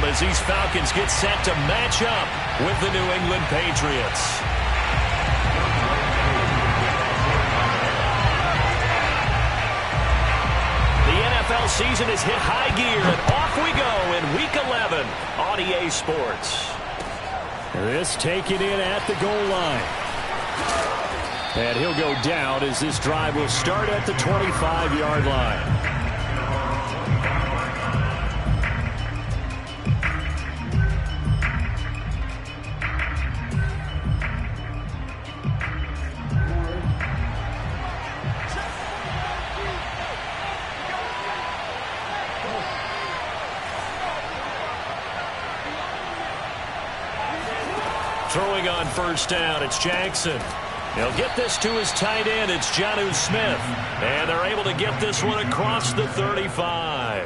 as these Falcons get set to match up with the New England Patriots. The NFL season has hit high gear, and off we go in Week 11 on EA Sports. This taken in at the goal line. And he'll go down as this drive will start at the 25-yard line. Throwing on first down, it's Jackson. He'll get this to his tight end, it's Jonnu Smith. And they're able to get this one across the 35.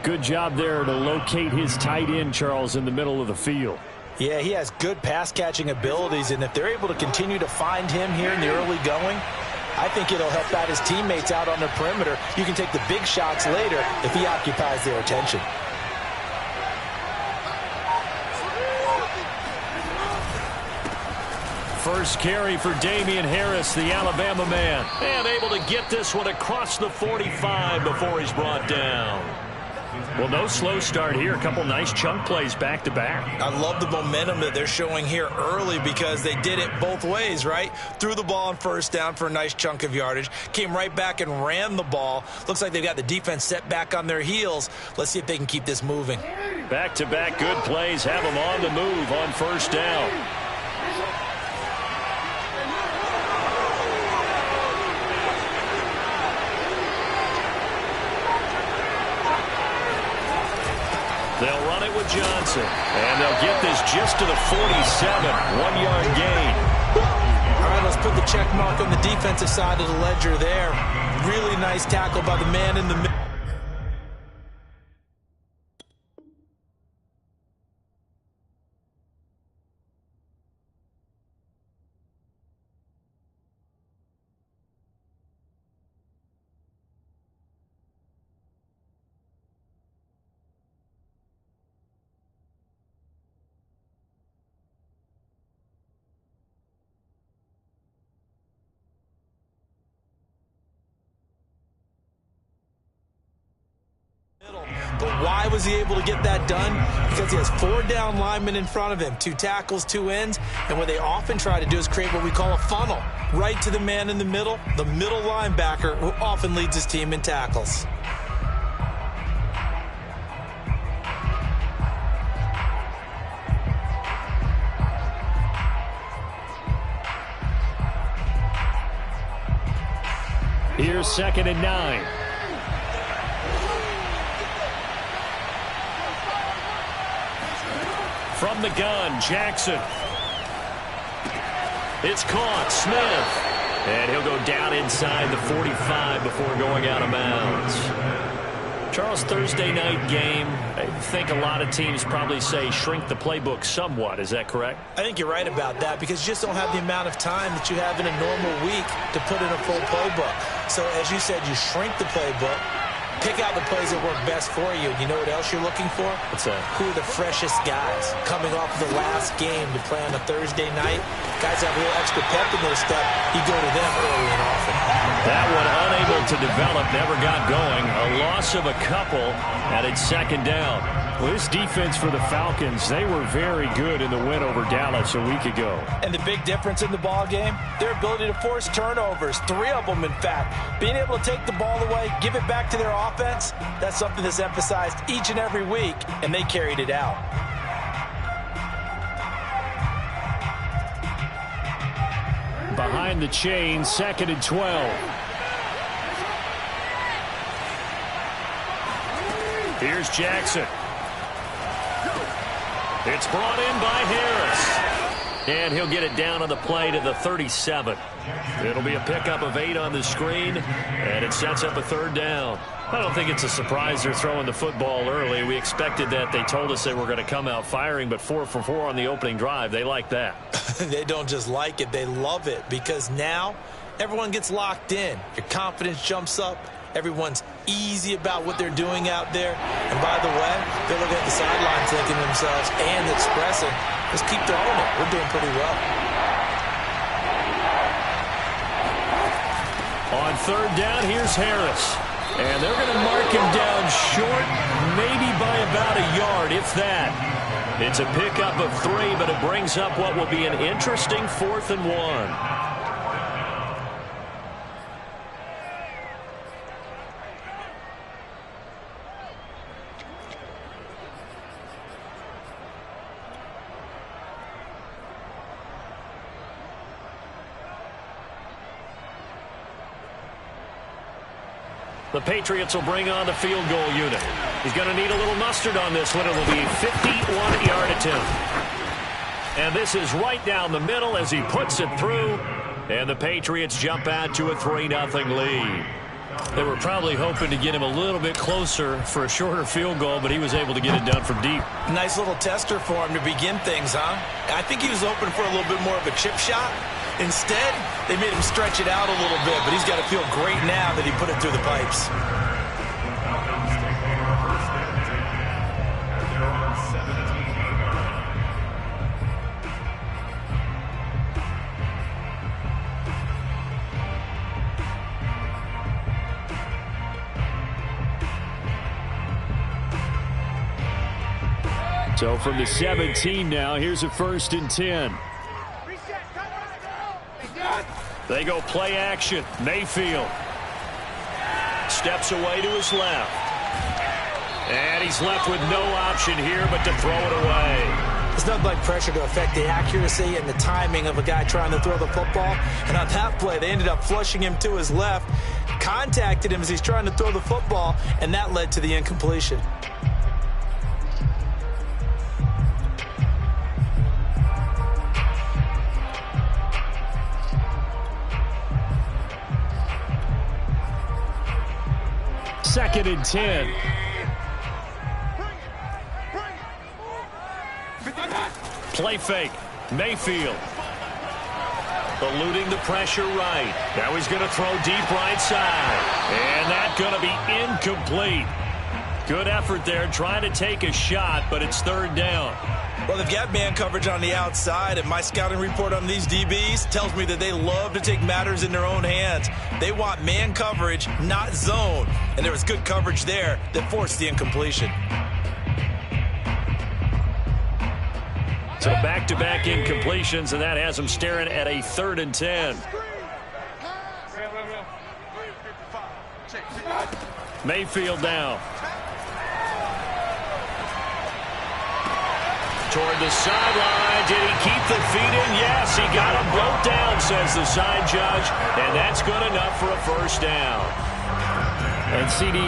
Good job there to locate his tight end, Charles, in the middle of the field. Yeah, he has good pass-catching abilities, and if they're able to continue to find him here in the early going, I think it'll help out his teammates out on the perimeter. You can take the big shots later if he occupies their attention. First carry for Damian Harris, the Alabama man. And able to get this one across the 45 before he's brought down. Well, no slow start here. A couple nice chunk plays back-to-back. I love the momentum that they're showing here early because they did it both ways, right? Threw the ball on first down for a nice chunk of yardage. Came right back and ran the ball. Looks like they've got the defense set back on their heels. Let's see if they can keep this moving. Back-to-back good plays have them on the move on first down. They'll run it with Johnson. And they'll get this just to the 47. 1-yard gain. All right, let's put the check mark on the defensive side of the ledger there. Really nice tackle by the man in the middle. But why was he able to get that done? Because he has 4 down linemen in front of him, 2 tackles, 2 ends, and what they often try to do is create what we call a funnel, right to the man in the middle linebacker, who often leads his team in tackles. Here's 2nd and 9. From the gun, Jackson. It's caught, Smith. And he'll go down inside the 45 before going out of bounds. Charles, Thursday night game, I think a lot of teams probably say shrink the playbook somewhat. Is that correct? I think you're right about that because you just don't have the amount of time that you have in a normal week to put in a full playbook. So as you said, you shrink the playbook. Pick out the plays that work best for you. You know what else you're looking for? What's that? Who are the freshest guys coming off the last game to play on a Thursday night? Guys have a little extra pep in their step. You go to them early and often. That one unable to develop, never got going. A loss of a couple, and it's 2nd down. Well, this defense for the Falcons, they were very good in the win over Dallas a week ago. And the big difference in the ball game, their ability to force turnovers, 3 of them in fact. Being able to take the ball away, give it back to their offense, that's something that's emphasized each and every week, and they carried it out. Behind the chain, 2nd and 12. Here's Jackson. It's brought in by Harris. And he'll get it down on the play to the 37. It'll be a pickup of 8 on the screen, and it sets up a 3rd down. I don't think it's a surprise they're throwing the football early. We expected that. They told us they were going to come out firing, but 4 for 4 on the opening drive. They like that. They don't just like it. They love it because now everyone gets locked in. Your confidence jumps up. Everyone's easy about what they're doing out there. And by the way, they're looking at the sideline thinking to themselves and expressing, let's keep throwing it. We're doing pretty well. On third down, here's Harris. And they're going to mark him down short, maybe by about a yard, if that. It's a pickup of 3, but it brings up what will be an interesting 4th and 1. The Patriots will bring on the field goal unit. He's going to need a little mustard on this one. It will be a 51-yard attempt. And this is right down the middle as he puts it through. And the Patriots jump out to a 3-0 lead. They were probably hoping to get him a little bit closer for a shorter field goal, but he was able to get it done from deep. Nice little tester for him to begin things, huh? I think he was hoping for a little bit more of a chip shot. Instead, they made him stretch it out a little bit, but he's got to feel great now that he put it through the pipes. So from the 17 now, here's a 1st and 10. They go play action. Mayfield steps away to his left. And he's left with no option here but to throw it away. It's nothing like pressure to affect the accuracy and the timing of a guy trying to throw the football. And on that play, they ended up flushing him to his left, contacted him as he's trying to throw the football, and that led to the incompletion. Second and 10. Play fake. Mayfield. Eluding the pressure right. Now he's going to throw deep right side. And that's going to be incomplete. Good effort there trying to take a shot, but it's 3rd down. Well, they've got man coverage on the outside, and my scouting report on these DBs tells me that they love to take matters in their own hands. They want man coverage, not zone. And there was good coverage there that forced the incompletion. So back-to-back incompletions, and that has them staring at a 3rd and 10. Mayfield down. Toward the sideline. Did he keep the feet in? Yes, he got him broke down, says the side judge. And that's good enough for a 1st down. And CD,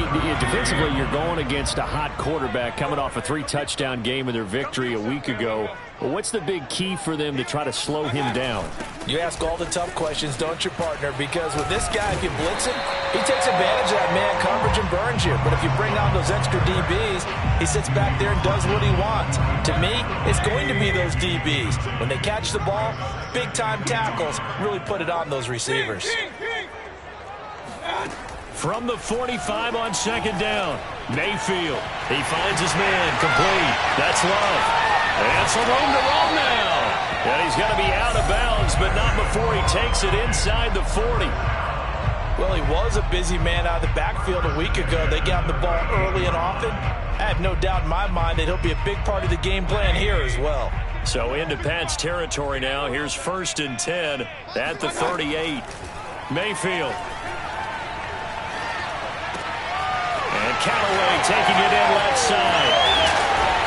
defensively, you're going against a hot quarterback coming off a 3-touchdown game in their victory a week ago. But what's the big key for them to try to slow him down? You ask all the tough questions, don't you, partner? Because with this guy, if you blitz him, he takes advantage of that man coverage and burns you. But if you bring on those extra DBs, he sits back there and does what he wants. To me, it's going to be those DBs. When they catch the ball, big-time tackles really put it on those receivers. From the 45 on 2nd down, Mayfield. He finds his man, complete. That's Love. And some room to roll now. And he's going to be out of bounds, but not before he takes it inside the 40. Well, he was a busy man out of the backfield a week ago. They got him the ball early and often. I have no doubt in my mind that he'll be a big part of the game plan here as well. So into Pat's territory now. Here's 1st and 10 at the 38. Mayfield. And Callaway taking it in left side.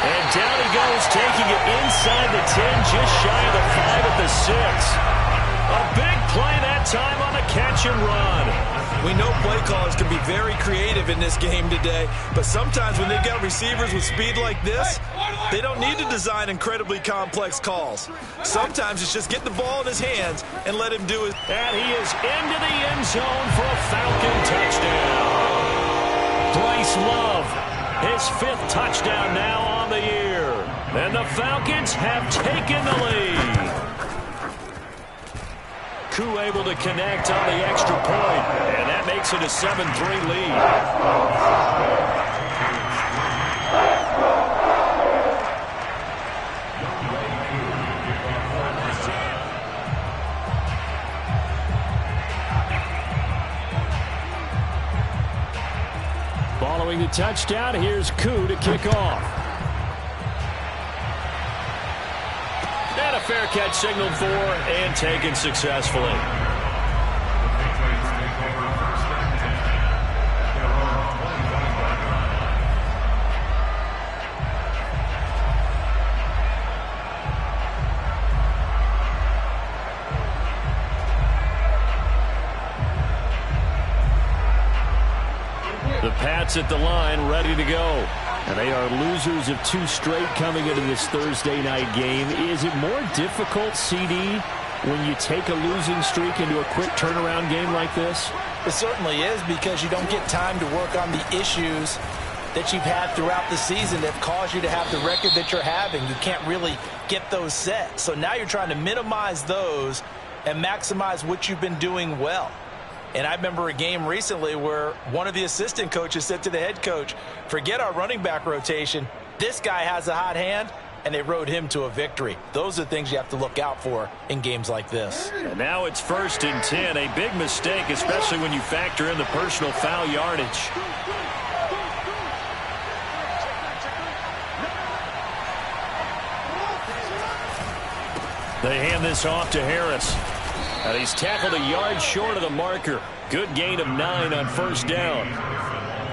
And down he goes, taking it inside the 10, just shy of the 5 at the 6. A big play that time on a catch and run. We know play callers can be very creative in this game today, but sometimes when they've got receivers with speed like this, they don't need to design incredibly complex calls. Sometimes it's just get the ball in his hands and let him do it. And he is into the end zone for a Falcon touchdown. Bryce Love, his 5th touchdown now on the year. And the Falcons have taken the lead. Koo able to connect on the extra point, and that makes it a 7-3 lead. Following the touchdown, here's Koo to kick off. And a fair catch signaled for and taken successfully. The Pats at the line, ready to go. And they are losers of 2 straight coming into this Thursday night game. Is it more difficult, CD, when you take a losing streak into a quick turnaround game like this? It certainly is, because you don't get time to work on the issues that you've had throughout the season that caused you to have the record that you're having. You can't really get those set. So now you're trying to minimize those and maximize what you've been doing well. And I remember a game recently where one of the assistant coaches said to the head coach, forget our running back rotation. This guy has a hot hand, and they rode him to a victory. Those are things you have to look out for in games like this. And now it's 1st and 10, a big mistake, especially when you factor in the personal foul yardage. They hand this off to Harris. And he's tackled a yard short of the marker. Good gain of 9 on 1st down.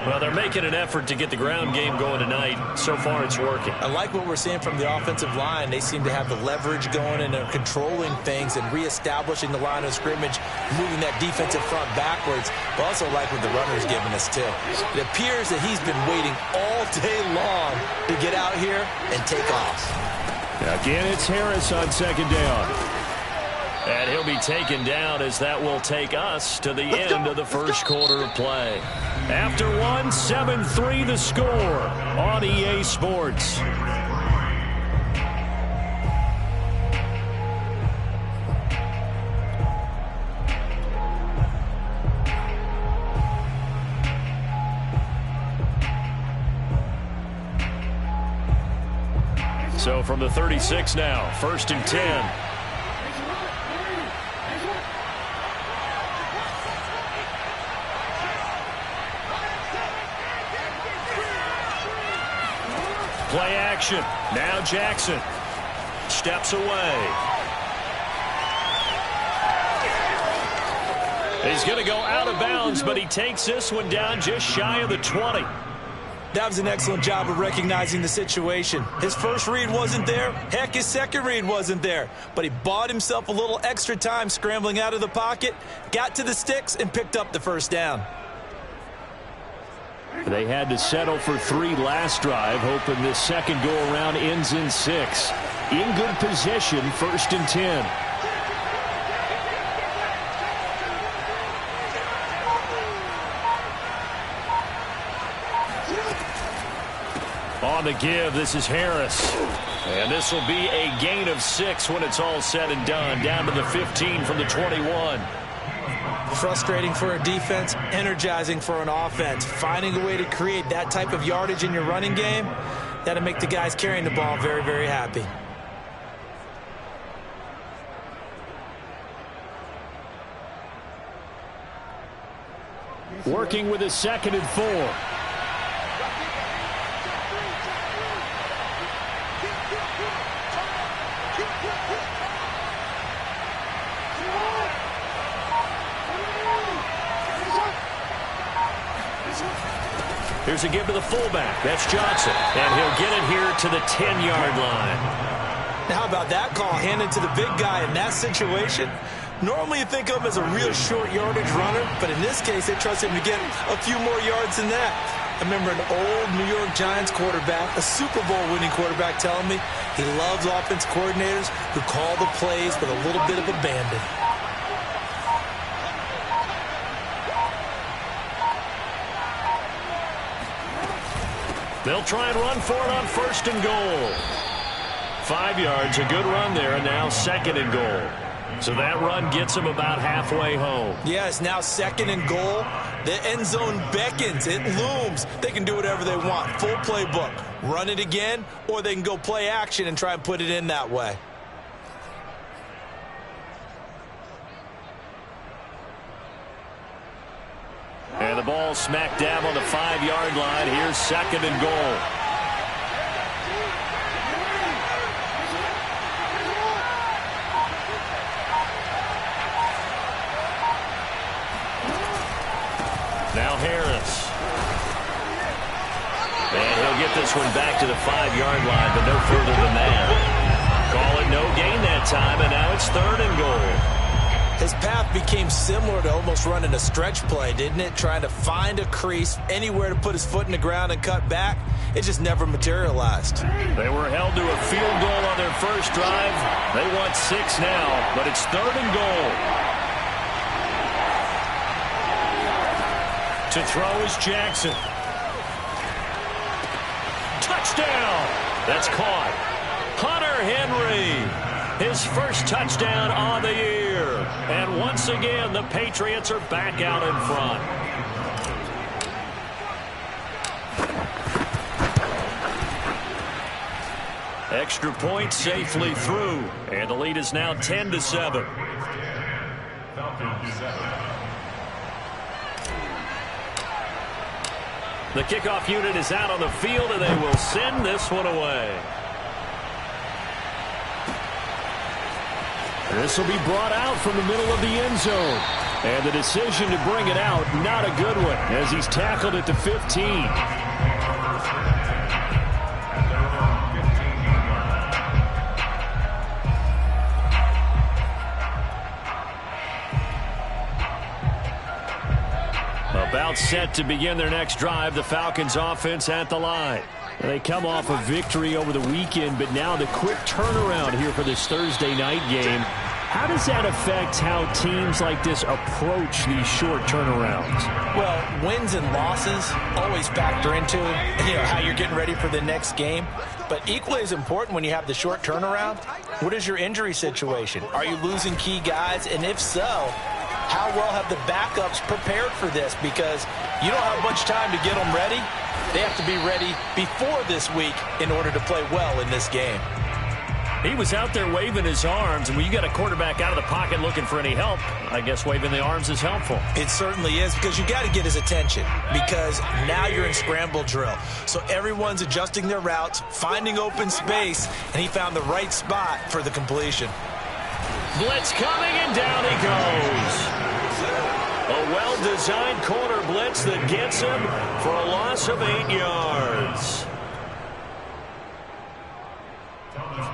Well, they're making an effort to get the ground game going tonight. So far, it's working. I like what we're seeing from the offensive line. They seem to have the leverage going and are controlling things and reestablishing the line of scrimmage, moving that defensive front backwards. I also like what the runner's giving us, too. It appears that he's been waiting all day long to get out here and take off. Again, it's Harris on 2nd down. And he'll be taken down as that will take us to the end of the first quarter of play. After 1, 7-3 the score on EA Sports. So from the 36 now, 1st and 10. Play action. Now Jackson steps away. He's going to go out of bounds, but he takes this one down just shy of the 20. That was an excellent job of recognizing the situation. His first read wasn't there. Heck, his second read wasn't there. But he bought himself a little extra time scrambling out of the pocket, got to the sticks, and picked up the 1st down. They had to settle for 3 last drive, hoping this second go-around ends in 6. In good position, 1st and 10. On the give, this is Harris. And this will be a gain of 6 when it's all said and done. Down to the 15 from the 21. Frustrating for a defense, energizing for an offense. Finding a way to create that type of yardage in your running game, that'll make the guys carrying the ball very, very happy. Working with a 2nd and 4. Here's a give to the fullback. That's Johnson. And he'll get it here to the 10-yard line. Now, how about that call handed to the big guy in that situation? Normally you think of him as a real short yardage runner, but in this case they trust him to get a few more yards than that. I remember an old New York Giants quarterback, a Super Bowl winning quarterback, telling me he loves offense coordinators who call the plays with a little bit of abandon. They'll try and run for it on 1st and goal. 5 yards, a good run there, and now 2nd and goal. So that run gets him about halfway home. Yes, now 2nd and goal. The end zone beckons. It looms. They can do whatever they want. Full playbook. Run it again, or they can go play action and try and put it in that way. And the ball smack dab on the 5-yard line. Here's 2nd and goal. Now Harris. And he'll get this one back to the 5-yard line, but no further than that. Call it no gain that time, and now it's 3rd and goal. His path became similar to almost running a stretch play, didn't it? Trying to find a crease, anywhere to put his foot in the ground and cut back. It just never materialized. They were held to a field goal on their first drive. They want 6 now, but it's 3rd and goal. To throw is Jackson. Touchdown! That's caught. Hunter Henry, his first touchdown on the year. And once again, the Patriots are back out in front. Extra point safely through, and the lead is now 10-7. The kickoff unit is out on the field, and they will send this one away. This will be brought out from the middle of the end zone. And the decision to bring it out, not a good one, as he's tackled at the 15. About set to begin their next drive, the Falcons offense at the line. They come off a victory over the weekend, but now the quick turnaround here for this Thursday night game. How does that affect how teams like this approach these short turnarounds? Well, wins and losses always factor into how you're getting ready for the next game. But equally as important when you have the short turnaround, what is your injury situation? Are you losing key guys? And if so, how well have the backups prepared for this? Because you don't have much time to get them ready. They have to be ready before this week in order to play well in this game. He was out there waving his arms, and when you got a quarterback out of the pocket looking for any help, I guess waving the arms is helpful. It certainly is, because you got to get his attention, because now you're in scramble drill. So everyone's adjusting their routes, finding open space, and he found the right spot for the completion. Blitz coming, and down he goes. A well-designed corner blitz that gets him for a loss of 8 yards.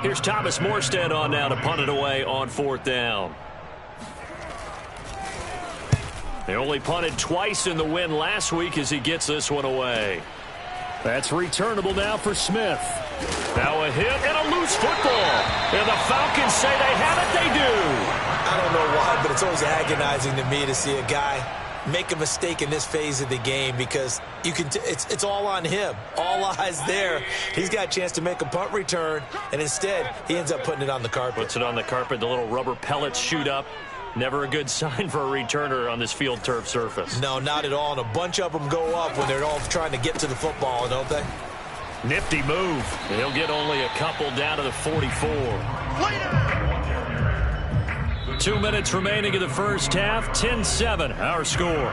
Here's Thomas Morstead on now to punt it away on 4th down. They only punted twice in the win last week as he gets this one away. That's returnable now for Smith. Now a hit and a loose football. And the Falcons say they have it. They do. I don't know why, but it's always agonizing to me to see a guy make a mistake in this phase of the game, because you can it's all on him. All eyes there. He's got a chance to make a punt return, and instead he ends up putting it on the carpet. Puts it on the carpet. The little rubber pellets shoot up. Never a good sign for a returner on this field turf surface. No, not at all. And a bunch of them go up when they're all trying to get to the football, don't they? Nifty move. He'll get only a couple down to the 44. Later. 2 minutes remaining in the first half. 10-7, our score.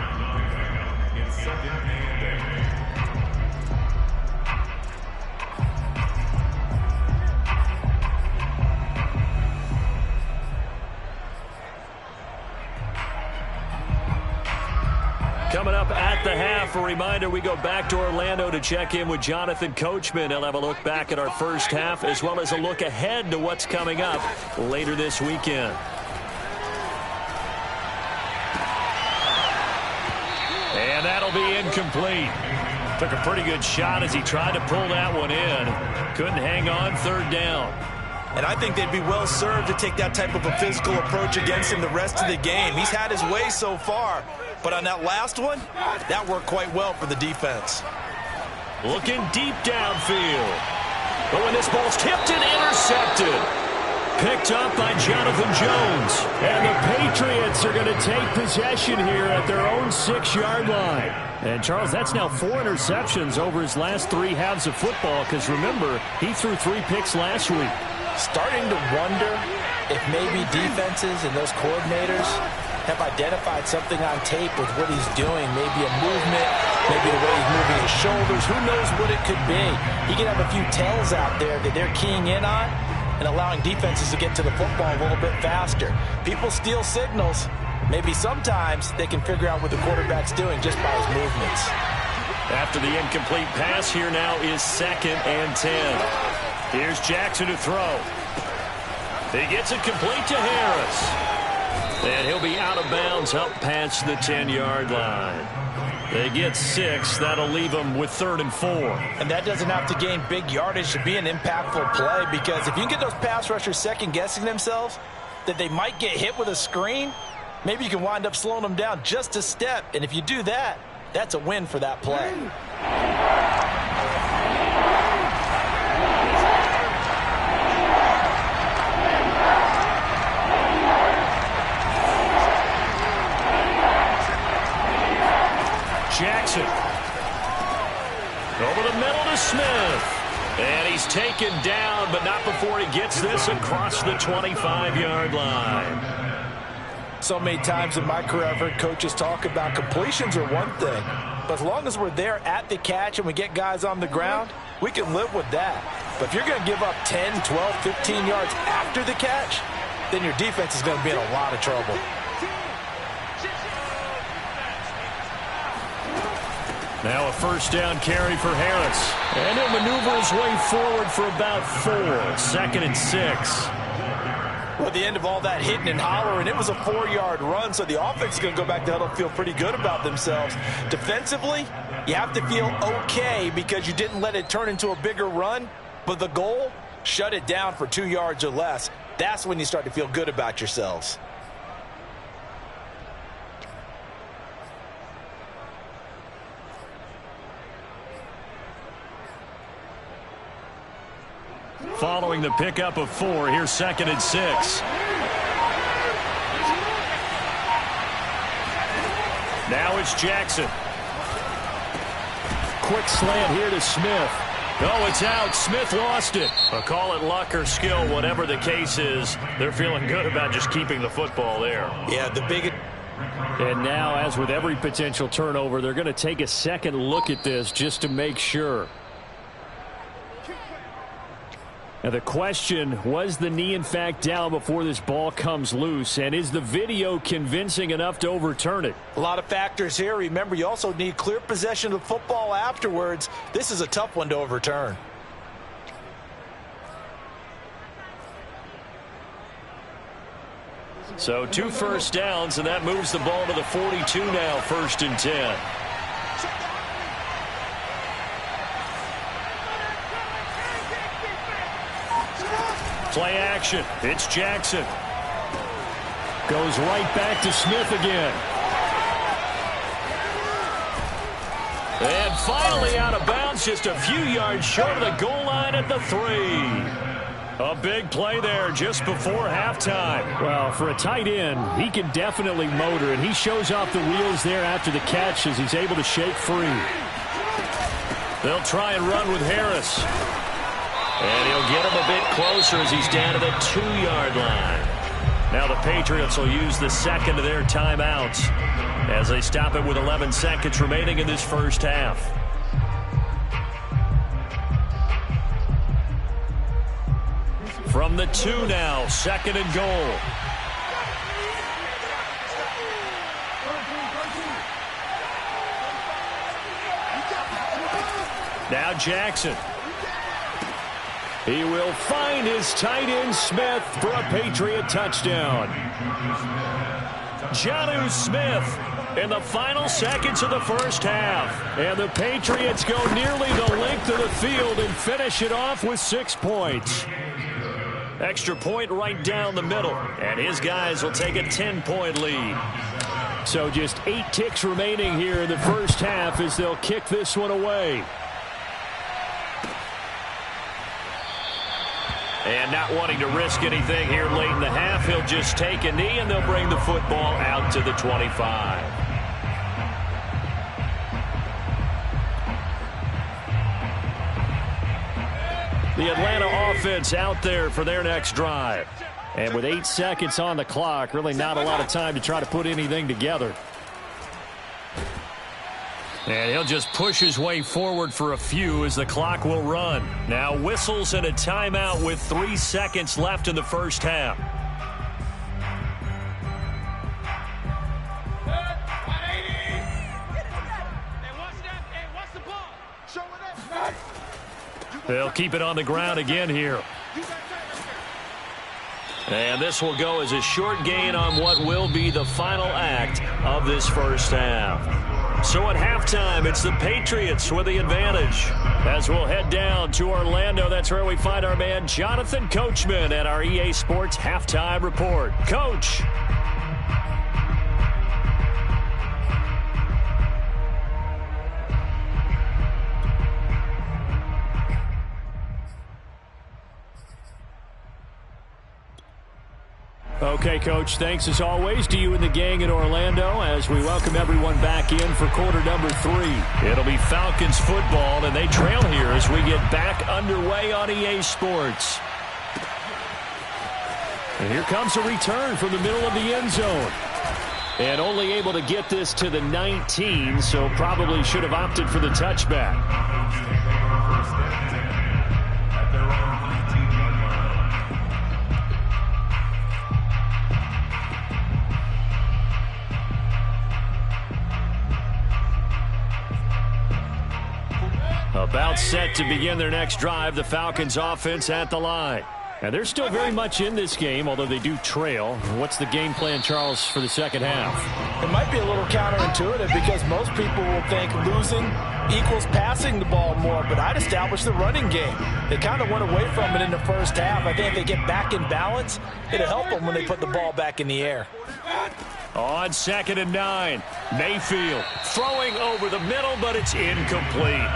Coming up at the half, a reminder, we go back to Orlando to check in with Jonathan Coachman. He'll have a look back at our first half, as well as a look ahead to what's coming up later this weekend. And that'll be incomplete. Took a pretty good shot as he tried to pull that one in. Couldn't hang on, 3rd down. And I think they'd be well served to take that type of a physical approach against him the rest of the game. He's had his way so far, but on that last one, that worked quite well for the defense. Looking deep downfield. But when this ball's tipped and intercepted. Picked up by Jonathan Jones. And the Patriots are going to take possession here at their own 6-yard line. And, Charles, that's now 4 interceptions over his last 3 halves of football because, remember, he threw 3 picks last week. Starting to wonder if maybe defenses and those coordinators have identified something on tape with what he's doing. Maybe a movement, maybe the way he's moving his shoulders. Who knows what it could be? He could have a few tells out there that they're keying in on and allowing defenses to get to the football a little bit faster. People steal signals. Maybe sometimes they can figure out what the quarterback's doing just by his movements. After the incomplete pass, here now is 2nd and 10. Here's Jackson to throw. He gets it complete to Harris. And he'll be out of bounds up past the 10-yard line. They get 6. That'll leave them with 3rd and 4. And that doesn't have to gain big yardage to be an impactful play, because if you can get those pass rushers second-guessing themselves that they might get hit with a screen, maybe you can wind up slowing them down just a step. And if you do that, that's a win for that play. Jackson. Over the middle to Smith. And he's taken down, but not before he gets this across the 25-yard line. So many times in my career I've heard coaches talk about completions are one thing, but as long as we're there at the catch and we get guys on the ground, we can live with that. But if you're going to give up 10, 12, 15 yards after the catch, then your defense is going to be in a lot of trouble. Now a 1st down carry for Harris. And he'll maneuver his way forward for about 4. 2nd and 6. Well, at the end of all that hitting and hollering, it was a 4-yard run, so the offense is going to go back to huddle and feel pretty good about themselves. Defensively, you have to feel okay because you didn't let it turn into a bigger run, but the goal, shut it down for 2 yards or less. That's when you start to feel good about yourselves. Following the pickup of 4, here's 2nd and 6. Now it's Jackson. Quick slant here to Smith. Oh, it's out. Smith lost it. I'll call it luck or skill, whatever the case is. They're feeling good about just keeping the football there. Yeah, the big... And now, as with every potential turnover, they're going to take a second look at this just to make sure. Now the question, was the knee in fact down before this ball comes loose? And is the video convincing enough to overturn it? A lot of factors here. Remember, you also need clear possession of the football afterwards. This is a tough one to overturn. So 2 first downs, and that moves the ball to the 42 now, 1st and 10. Play action. It's Jackson. Goes right back to Smith again. And finally out of bounds, just a few yards short of the goal line at the 3. A big play there just before halftime. Well, for a tight end, he can definitely motor, and he shows off the wheels there after the catch as he's able to shake free. They'll try and run with Harris. And he'll get him a bit closer as he's down to the 2-yard line. Now the Patriots will use the 2nd of their timeouts as they stop it with 11 seconds remaining in this first half. From the 2 now, 2nd and goal. Now Jackson. He will find his tight end Smith for a Patriot touchdown. Jonnu Smith in the final seconds of the first half. And the Patriots go nearly the length of the field and finish it off with 6 points. Extra point right down the middle. And his guys will take a 10-point lead. So just 8 ticks remaining here in the first half as they'll kick this one away. And not wanting to risk anything here late in the half, he'll just take a knee, and they'll bring the football out to the 25. The Atlanta offense out there for their next drive. And with 8 seconds on the clock, really not a lot of time to try to put anything together. And he'll just push his way forward for a few as the clock will run. Now whistles and a timeout with 3 seconds left in the first half. They'll keep it on the ground again here. And this will go as a short gain on what will be the final act of this first half. So at halftime, it's the Patriots with the advantage. As we'll head down to Orlando, that's where we find our man Jonathan Coachman at our EA Sports Halftime Report. Coach. Okay, Coach, thanks as always to you and the gang in Orlando as we welcome everyone back in for quarter number 3. It'll be Falcons football, and they trail here as we get back underway on EA Sports. And here comes a return from the middle of the end zone. And only able to get this to the 19, so probably should have opted for the touchback. About set to begin their next drive, the Falcons offense at the line. And they're still very much in this game, although they do trail. What's the game plan, Charles, for the second half? It might be a little counterintuitive because most people will think losing equals passing the ball more, but I'd establish the running game. They kind of went away from it in the first half. I think if they get back in balance, it'll help them when they put the ball back in the air. On 2nd and 9, Mayfield throwing over the middle, but it's incomplete.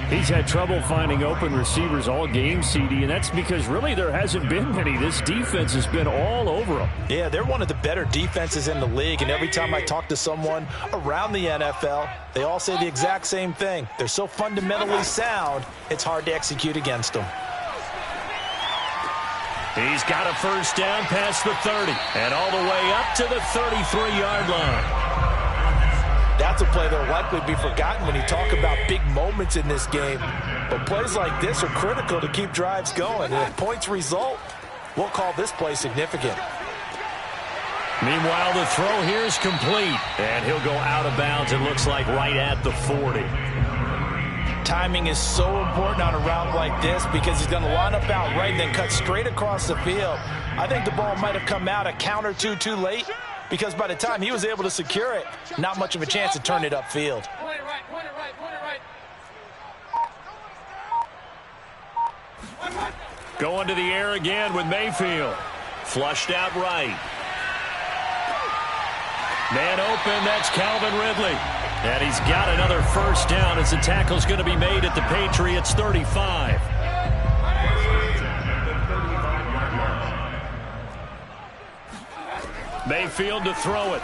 He's had trouble finding open receivers all game, CD, and that's because really there hasn't been many. This defense has been all over them. Yeah, they're one of the better defenses in the league, and every time I talk to someone around the NFL, they all say the exact same thing. They're so fundamentally sound, it's hard to execute against them. He's got a first down past the 30 and all the way up to the 33-yard line. That's a play that will likely be forgotten when you talk about big moments in this game. But plays like this are critical to keep drives going. And if points result, we'll call this play significant. Meanwhile, the throw here is complete. And he'll go out of bounds, it looks like, right at the 40. Timing is so important on a route like this because he's going to line up out right and then cut straight across the field. I think the ball might have come out a count or two too late, because by the time he was able to secure it, not much of a chance to turn it upfield. Going to the air again with Mayfield. Flushed out right. Man open, that's Calvin Ridley. And he's got another first down as the tackle's going to be made at the Patriots' 35. Mayfield to throw it.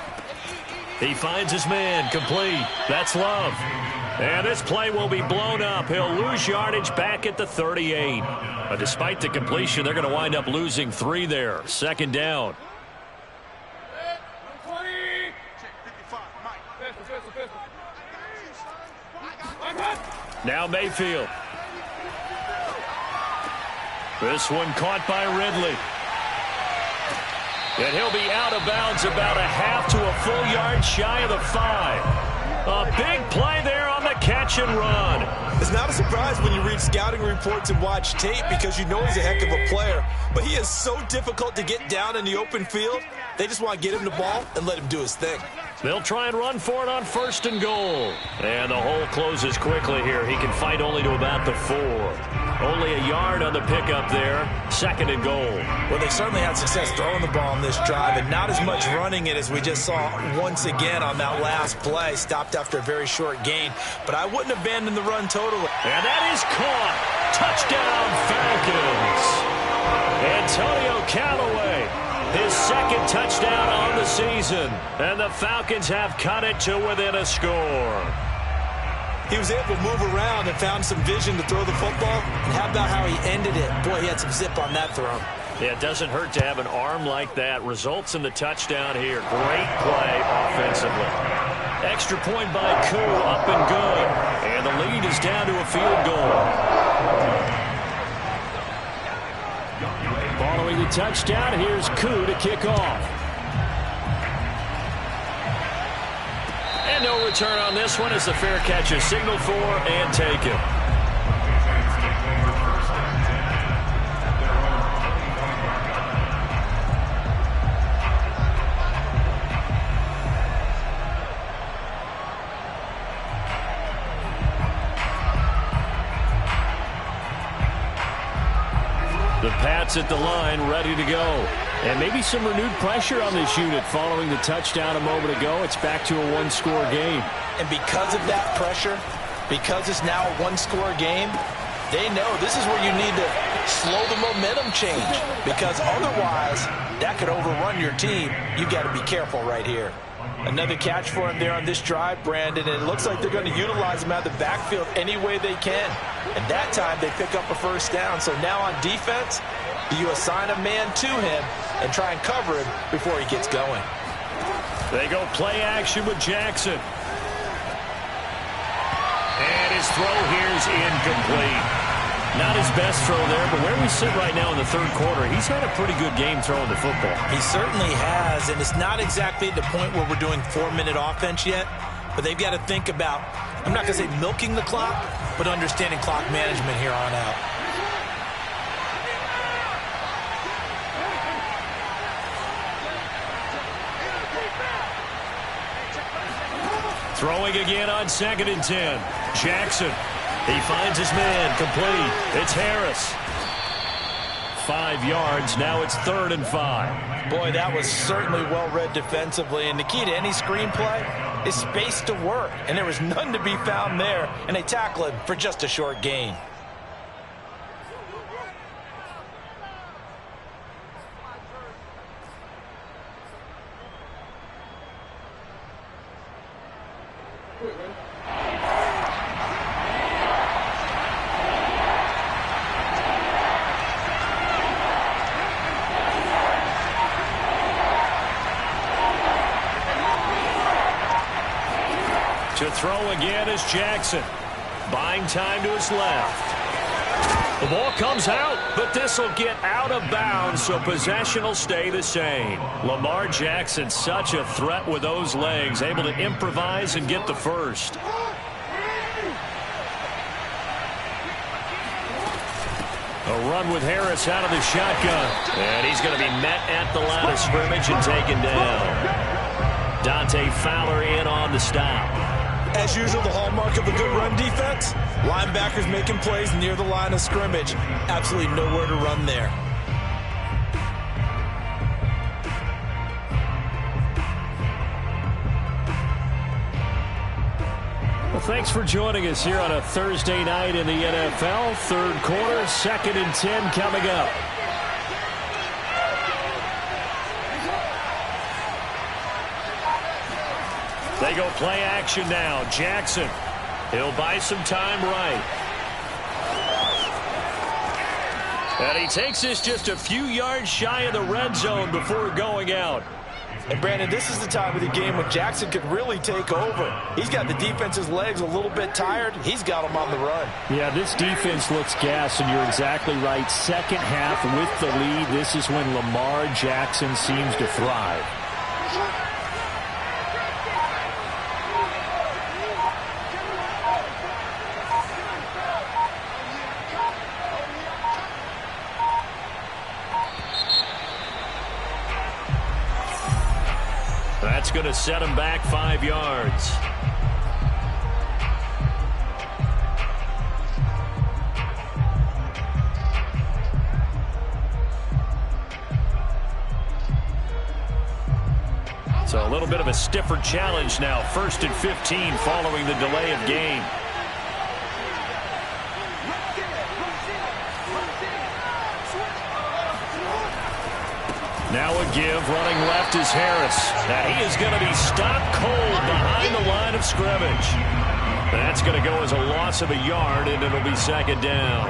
He finds his man, complete. That's Love. And this play will be blown up. He'll lose yardage back at the 38. But despite the completion, they're going to wind up losing 3 there. 2nd down. Now Mayfield. This one caught by Ridley. And he'll be out of bounds about a half to a full yard shy of the 5. A big play there on the catch and run. It's not a surprise when you read scouting reports and watch tape because you know he's a heck of a player. But he is so difficult to get down in the open field. They just want to get him the ball and let him do his thing. They'll try and run for it on 1st and goal. And the hole closes quickly here. He can fight only to about the 4. Only a yard on the pickup there. 2nd and goal. Well, they certainly had success throwing the ball on this drive and not as much running it as we just saw once again on that last play. Stopped after a very short gain. But I wouldn't abandon the run totally. And that is caught. Touchdown, Falcons. Callaway, his second touchdown on the season. And the Falcons have cut it to within a score. He was able to move around and found some vision to throw the football. And how about how he ended it? Boy, he had some zip on that throw. Yeah, it doesn't hurt to have an arm like that. Results in the touchdown here. Great play offensively. Extra point by Koo, up and good. And the lead is down to a field goal. Following the touchdown, here's Koo to kick off. And no return on this one as the fair catch is signaled for and taken. The Pats at the line, ready to go. And maybe some renewed pressure on this unit following the touchdown a moment ago. It's back to a one-score game. And because of that pressure, because it's now a one-score game, they know this is where you need to slow the momentum change. Because otherwise, that could overrun your team. You've got to be careful right here. Another catch for him there on this drive, Brandon. And it looks like they're going to utilize him out of the backfield any way they can. And that time, they pick up a first down. So now on defense, do you assign a man to him and try and cover him before he gets going? They go play action with Jackson. And his throw here is incomplete. Not his best throw there, but where we sit right now in the third quarter, he's had a pretty good game throwing the football. He certainly has, and it's not exactly at the point where we're doing 4-minute offense yet, but they've got to think about, I'm not going to say milking the clock, but understanding clock management here on out. Throwing again on 2nd and 10. Jackson. He finds his man. Complete. It's Harris. 5 yards. Now it's 3rd and 5. Boy, that was certainly well read defensively. And the key to any screenplay is space to work. And there was none to be found there. And they tackle him for just a short gain. To throw again is Jackson. Buying time to his left. The ball comes out, but this will get out of bounds, so possession will stay the same. Lamar Jackson, such a threat with those legs, able to improvise and get the first. A run with Harris out of the shotgun. And he's going to be met at the line of scrimmage and taken down. Dante Fowler in on the stop. As usual, the hallmark of a good run defense, linebackers making plays near the line of scrimmage. Absolutely nowhere to run there. Well, thanks for joining us here on a Thursday night in the NFL. Third quarter, 2nd and 10 coming up. They go play action now. Jackson. He'll buy some time right. And he takes this just a few yards shy of the red zone before going out. And, Brandon, this is the time of the game when Jackson could really take over. He's got the defense's legs a little bit tired. He's got them on the run. Yeah, this defense looks gassed, and you're exactly right. Second half with the lead, this is when Lamar Jackson seems to thrive. That's going to set him back 5 yards. So a little bit of a stiffer challenge now. 1st and 15 following the delay of game. Now a give. Running left is Harris. Now he is going to be stopped cold behind the line of scrimmage. That's going to go as a loss of a yard, and it'll be second down.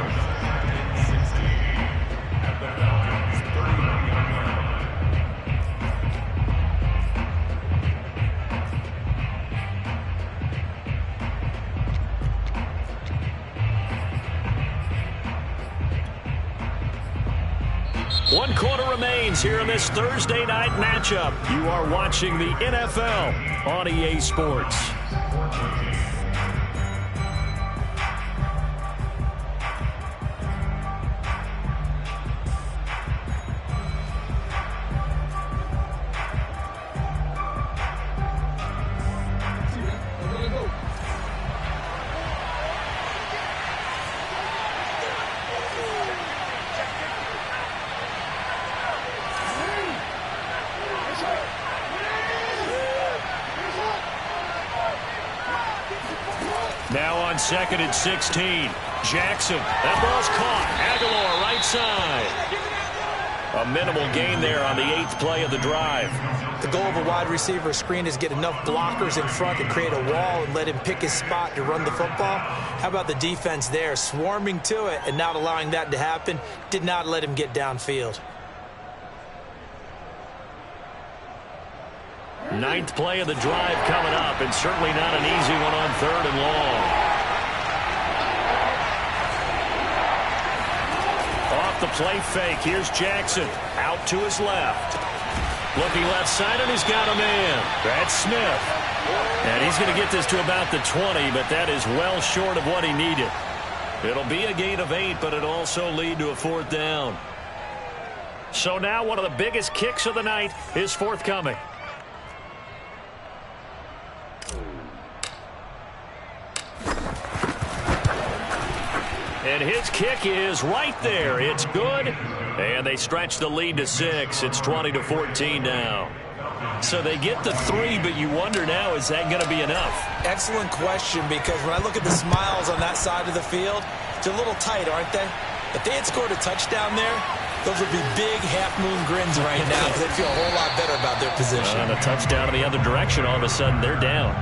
One quarter remains here in this Thursday night matchup. You are watching the NFL on EA Sports. Now on 2nd and 16. Jackson. That ball's caught. Aguilar right side. A minimal gain there on the 8th play of the drive. The goal of a wide receiver screen is get enough blockers in front to create a wall and let him pick his spot to run the football. How about the defense there? Swarming to it and not allowing that to happen. Did not let him get downfield. 9th play of the drive coming up, and certainly not an easy one on 3rd and long. Off the play fake, here's Jackson. Out to his left. Looking left side, and he's got a man. That's Smith. And he's going to get this to about the 20, but that is well short of what he needed. It'll be a gain of 8, but it'll also lead to a 4th down. So now one of the biggest kicks of the night is forthcoming. And his kick is right there. It's good. And they stretch the lead to 6. It's 20-14 now. So they get the 3, but you wonder now, is that going to be enough? Excellent question, because when I look at the smiles on that side of the field, they're a little tight, aren't they? If they had scored a touchdown there, those would be big half-moon grins right now, because they'd feel a whole lot better about their position. And a touchdown in the other direction, all of a sudden they're down.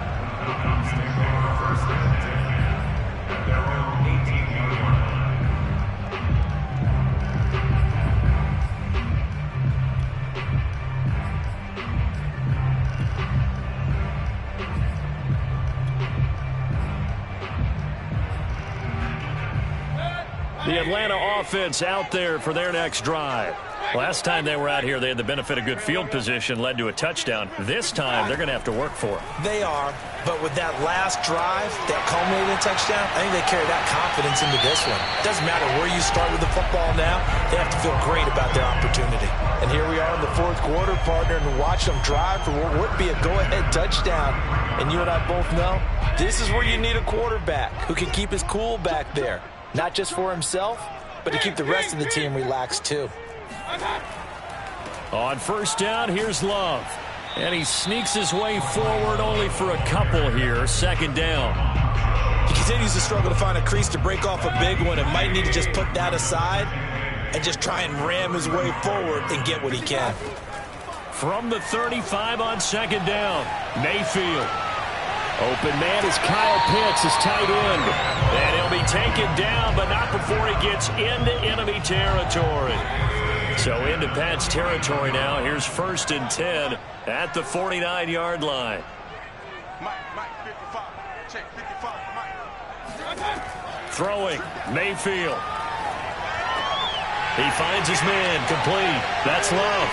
The Atlanta offense out there for their next drive. Last time they were out here, they had the benefit of good field position, led to a touchdown. This time, they're going to have to work for it. They are, but with that last drive, that culminated in a touchdown, I think they carry that confidence into this one. Doesn't matter where you start with the football now, they have to feel great about their opportunity. And here we are in the 4th quarter, partner, and watch them drive for what would be a go-ahead touchdown. And you and I both know, this is where you need a quarterback who can keep his cool back there. Not just for himself, but to keep the rest of the team relaxed too. On 1st down, here's Love. And he sneaks his way forward only for a couple here. 2nd down. He continues to struggle to find a crease to break off a big one and might need to just put that aside and just try and ram his way forward and get what he can. From the 35 on 2nd down, Mayfield. Open man is Kyle Pitts, his tight end. And he'll be taken down, but not before he gets into enemy territory. So into Pat's territory now. Here's 1st and 10 at the 49-yard line. Throwing, Mayfield. He finds his man, complete. That's Love.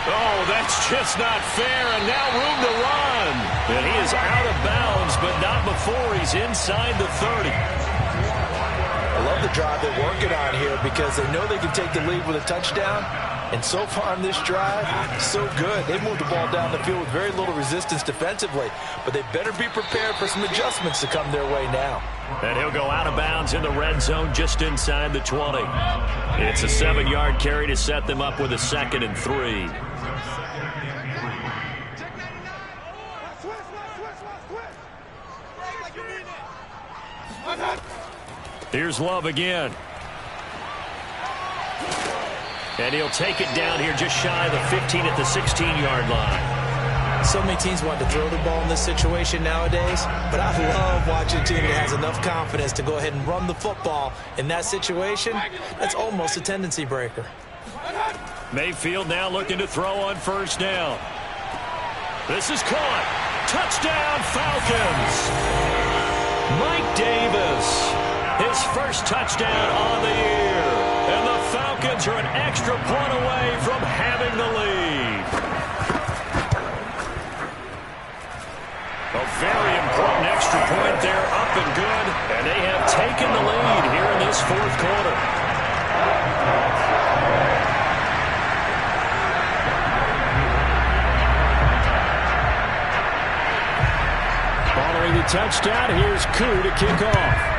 Oh, that's just not fair, and now room to run. And he is out of bounds, but not before he's inside the 30. I love the drive they're working on here because they know they can take the lead with a touchdown. And so far on this drive, so good. They moved the ball down the field with very little resistance defensively, but they better be prepared for some adjustments to come their way now. And he'll go out of bounds in the red zone just inside the 20. It's a 7-yard carry to set them up with a 2nd and 3. Here's Love again. And he'll take it down here just shy of the 15 at the 16-yard line. So many teams want to throw the ball in this situation nowadays, but I love watching a team that has enough confidence to go ahead and run the football in that situation. That's almost a tendency breaker. Mayfield now looking to throw on first down. This is caught. Touchdown, Falcons. Mike Davis, his first touchdown on the year. And the Falcons are an extra point away from having the lead. A very important extra point there, up and good. And they have taken the lead here in this fourth quarter. Following the touchdown, here's Koo to kick off.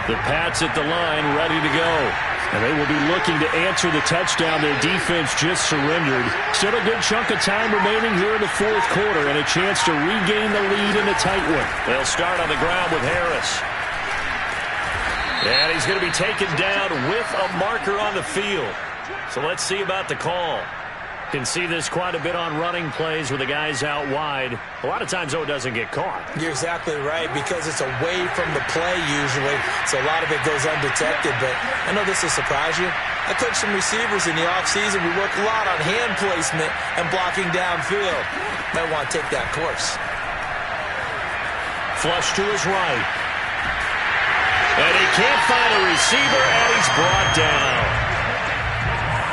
The Pats at the line, ready to go. And they will be looking to answer the touchdown their defense just surrendered. Still a good chunk of time remaining here in the fourth quarter and a chance to regain the lead in a tight one. They'll start on the ground with Harris. And he's going to be taken down with a marker on the field. So let's see about the call. Can see this quite a bit on running plays with the guys out wide. A lot of times, though, it doesn't get caught. You're exactly right, because it's away from the play usually, so a lot of it goes undetected. But I know this will surprise you. I coached some receivers in the offseason. We work a lot on hand placement and blocking downfield. Might want to take that course. Flush to his right. And he can't find a receiver, and he's brought down.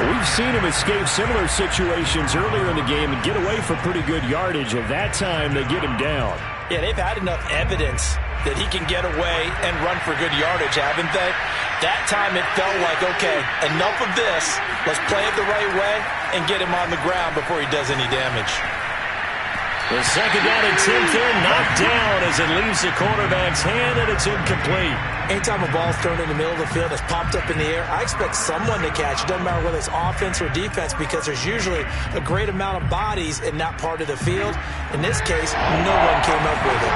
We've seen him escape similar situations earlier in the game and get away for pretty good yardage, and that time they get him down. Yeah, they've had enough evidence that he can get away and run for good yardage, haven't they? That time it felt like, okay, enough of this. Let's play it the right way and get him on the ground before he does any damage. The second down and 10 there, knocked down as it leaves the quarterback's hand, and it's incomplete. Anytime a ball's thrown in the middle of the field, it's popped up in the air, I expect someone to catch. It doesn't matter whether it's offense or defense, because there's usually a great amount of bodies in that part of the field. In this case, no one came up with it.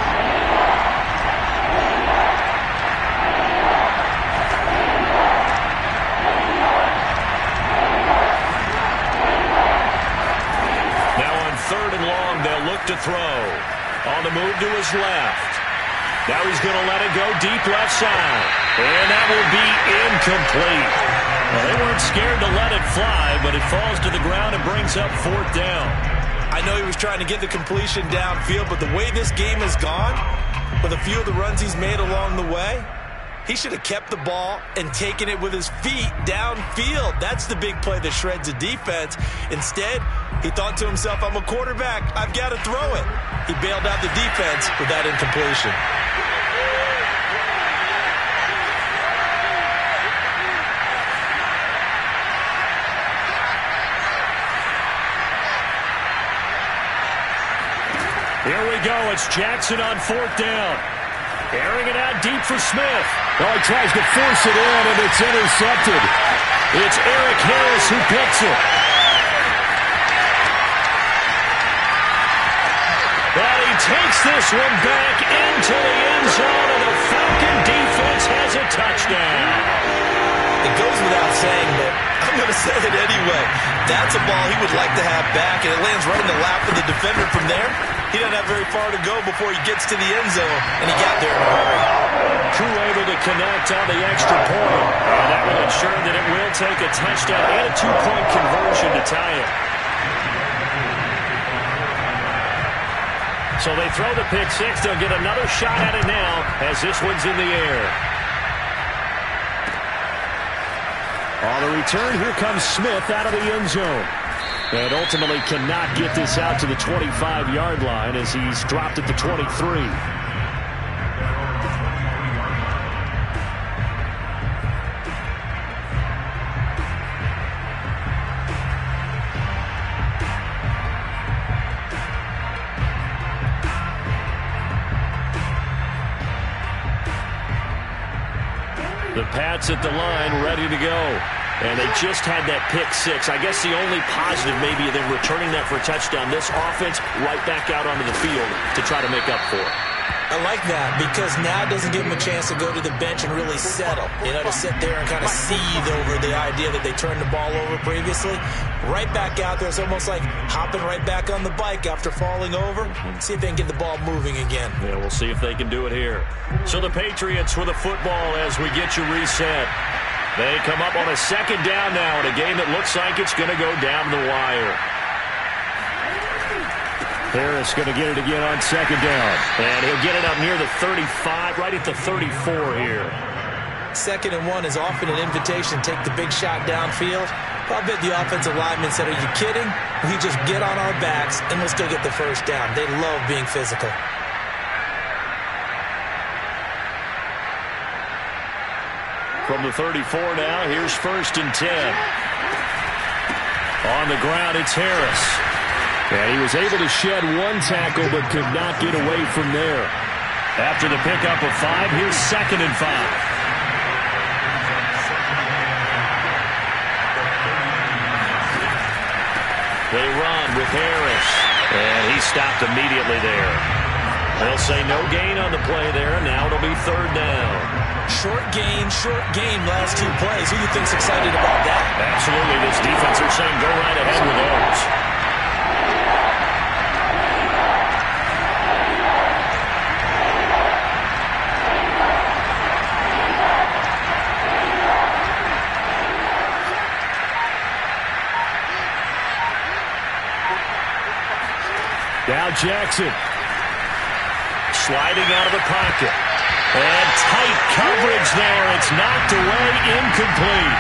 Third and long, they'll look to throw. On the move to his left. Now he's going to let it go deep left side. And that will be incomplete. Well, they weren't scared to let it fly, but it falls to the ground and brings up fourth down. I know he was trying to get the completion downfield, but the way this game has gone, with a few of the runs he's made along the way, he should have kept the ball and taken it with his feet downfield. That's the big play that shreds the defense. Instead, he thought to himself, I'm a quarterback, I've got to throw it. He bailed out the defense with that incompletion. Here we go. It's Jackson on fourth down. Airing it out deep for Smith. Oh, he tries to force it in, and it's intercepted. It's Eric Harris who picks it. And he takes this one back into the end zone, and the Falcon defense has a touchdown. It goes without saying, but I'm going to say it anyway. That's a ball he would like to have back, and it lands right in the lap of the defender from there. He doesn't have very far to go before he gets to the end zone, and he got there in a hurry. Koo able to connect on the extra point, and that will ensure that it will take a touchdown and a two-point conversion to tie it. So they throw the pick six. They'll get another shot at it now as this one's in the air. On the return, here comes Smith out of the end zone. And ultimately cannot get this out to the 25-yard line as he's dropped at the 23. Pats at the line, ready to go. And they just had that pick six. I guess the only positive maybe of them returning that for a touchdown. This offense right back out onto the field to try to make up for it. I like that because now it doesn't give them a chance to go to the bench and really settle. To sit there and kind of seethe over the idea that they turned the ball over previously. Right back out there. It's almost like hopping right back on the bike after falling over. See if they can get the ball moving again. Yeah, we'll see if they can do it here. So the Patriots with the football as we get you reset. They come up on a second down now in a game that looks like it's going to go down the wire. Harris going to get it again on second down. And he'll get it up near the 35, right at the 34 here. 2nd and 1 is often an invitation. Take the big shot downfield. I bet the offensive lineman said, are you kidding? We just get on our backs and we'll still get the first down. They love being physical. From the 34 now, here's 1st and 10. On the ground, it's Harris. And he was able to shed one tackle but could not get away from there. After the pickup of 5, here's 2nd and 5. They run with Harris. And he stopped immediately there. They'll say no gain on the play there. Now it'll be 3rd down. Short game last 2 plays. Who do you think's excited about that? Absolutely. This defense are saying go right ahead with those. Now Jackson. Sliding out of the pocket. And tight coverage there. It's knocked away, incomplete.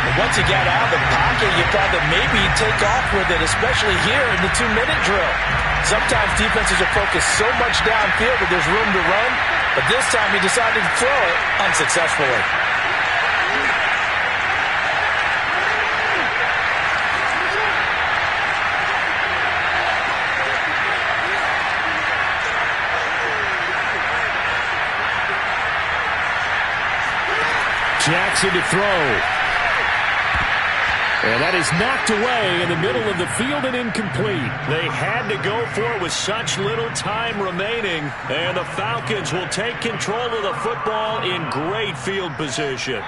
And once you got out of the pocket, you thought that maybe he'd take off with it, especially here in the 2-minute drill. Sometimes defenses are focused so much downfield that there's room to run, but this time he decided to throw it unsuccessfully. Jackson to throw. And that is knocked away in the middle of the field and incomplete. They had to go for it with such little time remaining. And the Falcons will take control of the football in great field position.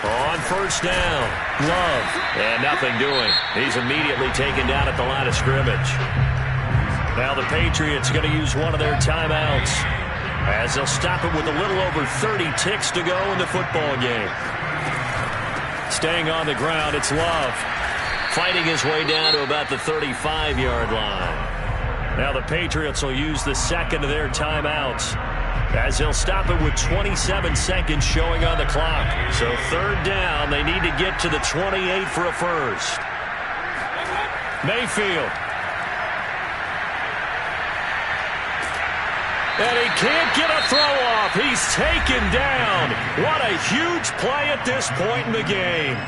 On 1st down, Love. And nothing doing. He's immediately taken down at the line of scrimmage. Now the Patriots going to use one of their timeouts as they'll stop it with a little over 30 ticks to go in the football game. Staying on the ground, it's Love. Fighting his way down to about the 35-yard line. Now the Patriots will use the second of their timeouts as they'll stop it with 27 seconds showing on the clock. So 3rd down, they need to get to the 28 for a first. Mayfield. And he can't get a throw off. He's taken down. What a huge play at this point in the game.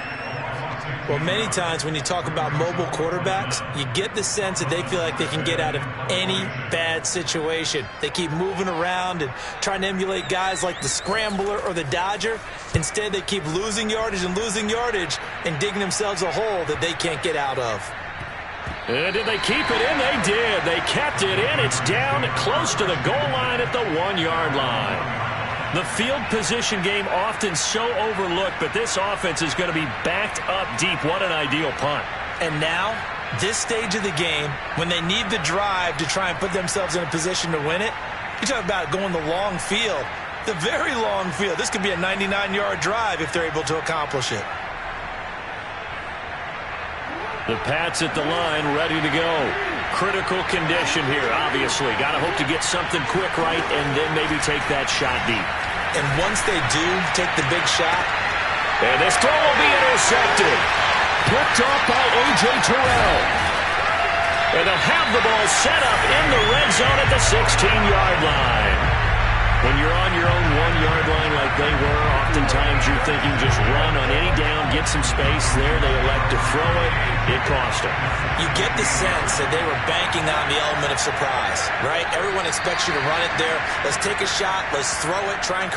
Well, many times when you talk about mobile quarterbacks, you get the sense that they feel like they can get out of any bad situation. They keep moving around and trying to emulate guys like the Scrambler or the Dodger. Instead, they keep losing yardage and digging themselves a hole that they can't get out of. And did they keep it in? They did. They kept it in. It's down close to the goal line at the 1-yard line. The field position game often so overlooked, but this offense is going to be backed up deep. What an ideal punt. And now, this stage of the game, when they need the drive to try and put themselves in a position to win it, you talk about going the long field, the very long field. This could be a 99-yard drive if they're able to accomplish it. The Pats at the line, ready to go. Critical condition here, obviously. Got to hope to get something quick right and then maybe take that shot deep. And once they do take the big shot. And this throw will be intercepted. Picked off by A.J. Terrell. And they'll have the ball set up in the red zone at the 16-yard line. When you're on your own 1-yard line like they were, oftentimes Oftentimes you're thinking just run on any down, get some space there. They elect to throw it. It cost them. You get the sense that they were banking on the element of surprise, right? Everyone expects you to run it there. Let's take a shot. Let's throw it. Try and